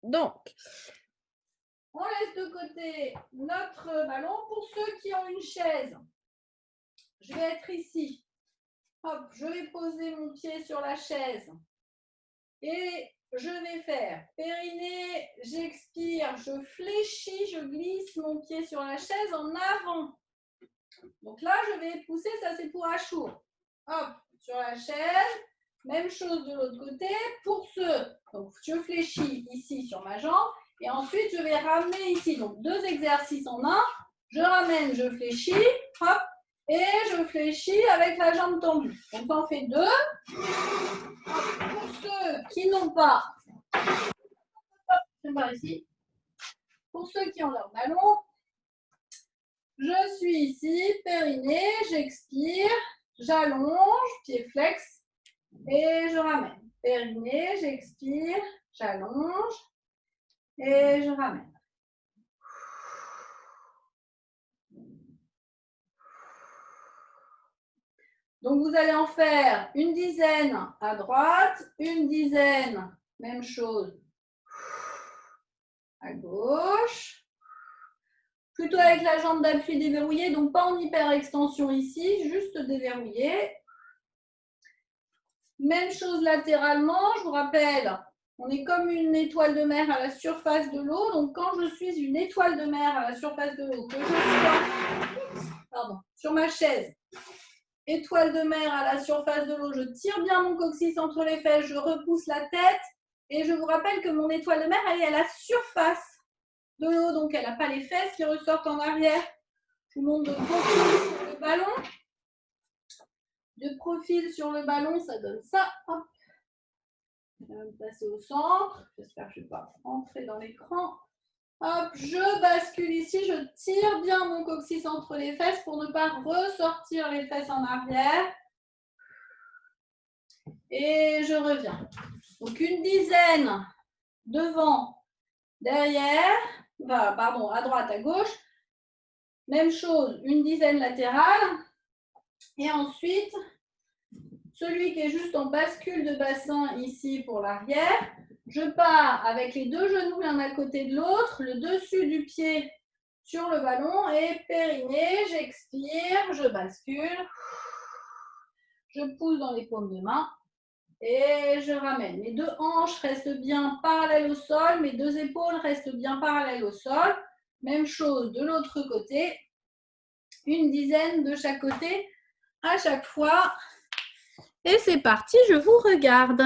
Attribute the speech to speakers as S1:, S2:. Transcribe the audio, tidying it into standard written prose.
S1: Donc, on laisse de côté notre ballon. Pour ceux qui ont une chaise, je vais être ici. Hop, je vais poser mon pied sur la chaise. Et je vais faire périnée, j'expire, je fléchis, je glisse mon pied sur la chaise en avant. Donc là, je vais pousser, ça c'est pour Achour. Hop, sur la chaise. Même chose de l'autre côté. Pour ceux, donc je fléchis ici sur ma jambe. Et ensuite, je vais ramener ici. Donc, 2 exercices en un. Je ramène, je fléchis. Hop. Et je fléchis avec la jambe tendue. Donc, on en fait 2. Pour ceux qui n'ont pas, je vais ici. Pour ceux qui ont leur ballon, je suis ici, périnée, j'expire, j'allonge, pied flex et je ramène. Périnée, j'expire, j'allonge et je ramène. Donc, vous allez en faire une dizaine à droite, une dizaine, même chose, à gauche. Plutôt avec la jambe d'appui déverrouillée, donc pas en hyper extension ici, juste déverrouillée. Même chose latéralement, je vous rappelle, on est comme une étoile de mer à la surface de l'eau. Donc, quand je suis une étoile de mer à la surface de l'eau, que je sois sur ma chaise, étoile de mer à la surface de l'eau, je tire bien mon coccyx entre les fesses, je repousse la tête. Et je vous rappelle que mon étoile de mer, elle est à la surface de l'eau, donc elle n'a pas les fesses qui ressortent en arrière. Je vous montre de profil sur le ballon. De profil sur le ballon, ça donne ça. Hop. Je vais me passer au centre. J'espère que je ne vais pas rentrer dans l'écran. Hop, je bascule ici, je tire bien mon coccyx entre les fesses pour ne pas ressortir les fesses en arrière. Et je reviens. Donc une dizaine devant, derrière, pardon, à droite, à gauche. Même chose, une dizaine latérale. Et ensuite, celui qui est juste en bascule de bassin ici pour l'arrière, je pars avec les 2 genoux l'un à côté de l'autre, le dessus du pied sur le ballon et périnée, j'expire, je bascule, je pousse dans les paumes de main et je ramène. Mes 2 hanches restent bien parallèles au sol, mes 2 épaules restent bien parallèles au sol. Même chose de l'autre côté, une dizaine de chaque côté à chaque fois. Et c'est parti, je vous regarde.